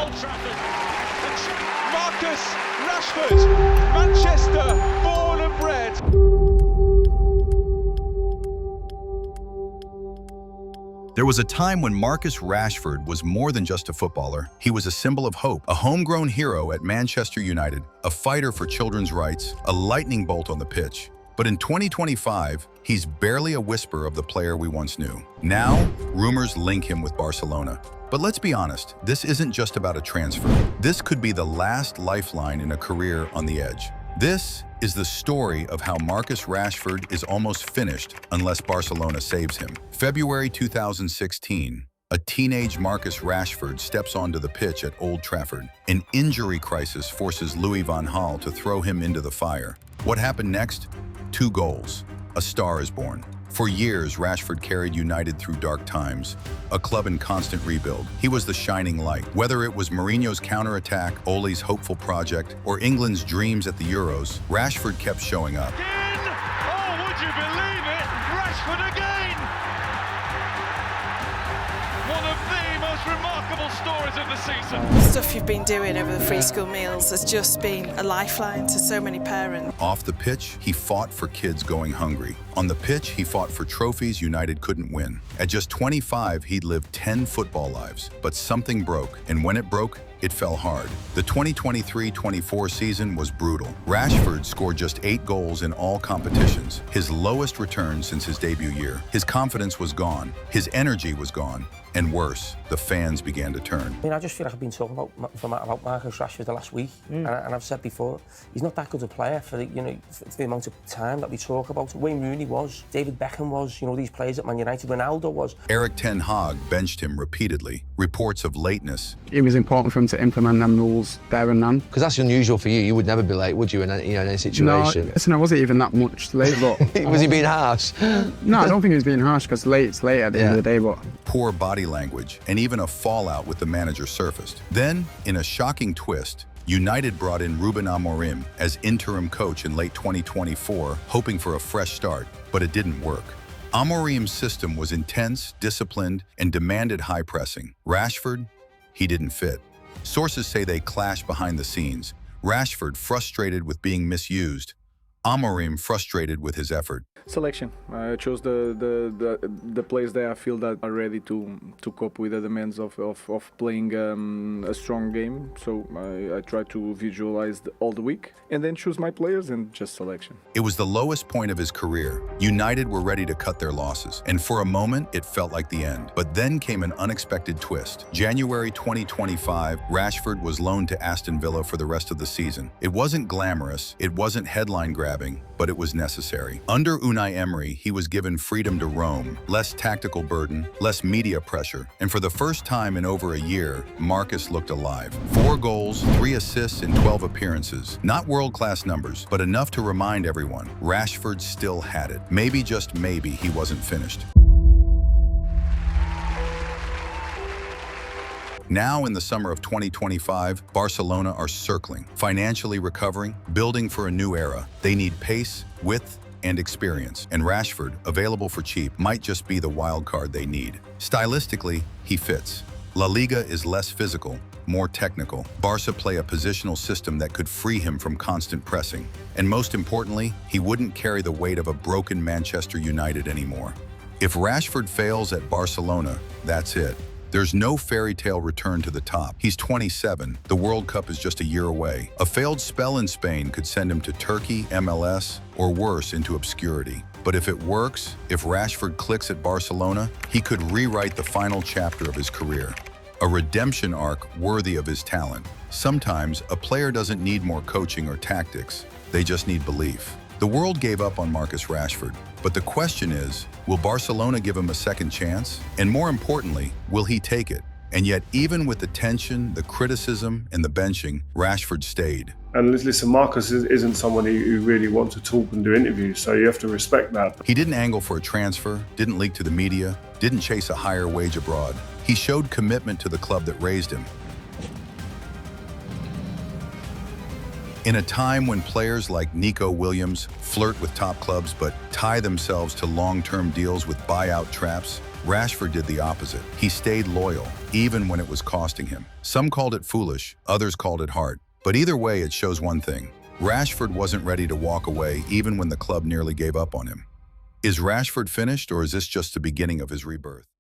Old Trafford. Marcus Rashford, Manchester, born and bred. There was a time when Marcus Rashford was more than just a footballer. He was a symbol of hope, a homegrown hero at Manchester United, a fighter for children's rights, a lightning bolt on the pitch. But in 2025, he's barely a whisper of the player we once knew. Now, rumors link him with Barcelona. But let's be honest, this isn't just about a transfer. This could be the last lifeline in a career on the edge. This is the story of how Marcus Rashford is almost finished unless Barcelona saves him. February 2016, a teenage Marcus Rashford steps onto the pitch at Old Trafford. An injury crisis forces Louis van Gaal to throw him into the fire. What happened next? 2 goals. A star is born. For years, Rashford carried United through dark times, a club in constant rebuild. He was the shining light. Whether it was Mourinho's counterattack, Ole's hopeful project, or England's dreams at the Euros, Rashford kept showing up. Again! Oh, would you believe it? Rashford again! One of the most remarkable stories of the season. The stuff you've been doing over the free school meals has just been a lifeline to so many parents. Off the pitch, he fought for kids going hungry. On the pitch, he fought for trophies United couldn't win. At just 25, he'd lived 10 football lives, but something broke, and when it broke, it fell hard. The 2023-24 season was brutal. Rashford scored just 8 goals in all competitions, his lowest return since his debut year. His confidence was gone, his energy was gone, and worse, the fans began to turn. I just feel like I've been talking about Marcus Rashford the last week, and I've said before, he's not that good a player for the amount of time that we talk about. Wayne Rooney was, David Beckham was, these players at Man United, Ronaldo was. Erik ten Hag benched him repeatedly. Reports of lateness. It was important for him to implement them rules there and then. Because that's unusual for you. You would never be late, would you, in any situation? No, listen, I wasn't even that much late, but... Was he being harsh? No, I don't think he was being harsh, because late's late at the end of the day, but... Poor body language, and even a fallout with the manager surfaced. Then, in a shocking twist, United brought in Ruben Amorim as interim coach in late 2024, hoping for a fresh start, but it didn't work. Amorim's system was intense, disciplined, and demanded high pressing. Rashford, he didn't fit. Sources say they clashed behind the scenes. Rashford frustrated with being misused, Amorim frustrated with his effort. Selection. I chose the players that I feel that are ready to cope with the demands of playing a strong game. So I try to visualize all the week and then choose my players and just selection. It was the lowest point of his career. United were ready to cut their losses, and for a moment it felt like the end. But then came an unexpected twist. January 2025, Rashford was loaned to Aston Villa for the rest of the season. It wasn't glamorous, it wasn't headline-grabbing, but it was necessary. Under Unai Emery, he was given freedom to roam, less tactical burden, less media pressure, and for the first time in over a year, Marcus looked alive. 4 goals, 3 assists in 12 appearances. Not world-class numbers, but enough to remind everyone, Rashford still had it. Maybe, just maybe, he wasn't finished. Now, in the summer of 2025, Barcelona are circling, financially recovering, building for a new era. They need pace, width, and experience, and Rashford, available for cheap, might just be the wild card they need. Stylistically, he fits. La Liga is less physical, more technical. Barca play a positional system that could free him from constant pressing. And most importantly, he wouldn't carry the weight of a broken Manchester United anymore. If Rashford fails at Barcelona, that's it. There's no fairy tale return to the top. He's 27. The World Cup is just a year away. A failed spell in Spain could send him to Turkey, MLS, or worse, into obscurity. But if it works, if Rashford clicks at Barcelona, he could rewrite the final chapter of his career. A redemption arc worthy of his talent. Sometimes, a player doesn't need more coaching or tactics. They just need belief. The world gave up on Marcus Rashford, but the question is, will Barcelona give him a second chance? And more importantly, will he take it? And yet, even with the tension, the criticism, and the benching, Rashford stayed. And listen, Marcus isn't someone who really wants to talk and do interviews, so you have to respect that. He didn't angle for a transfer, didn't leak to the media, didn't chase a higher wage abroad. He showed commitment to the club that raised him. In a time when players like Nico Williams flirt with top clubs but tie themselves to long-term deals with buyout traps, Rashford did the opposite. He stayed loyal, even when it was costing him. Some called it foolish, others called it hard. But either way, it shows one thing. Rashford wasn't ready to walk away even when the club nearly gave up on him. Is Rashford finished, or is this just the beginning of his rebirth?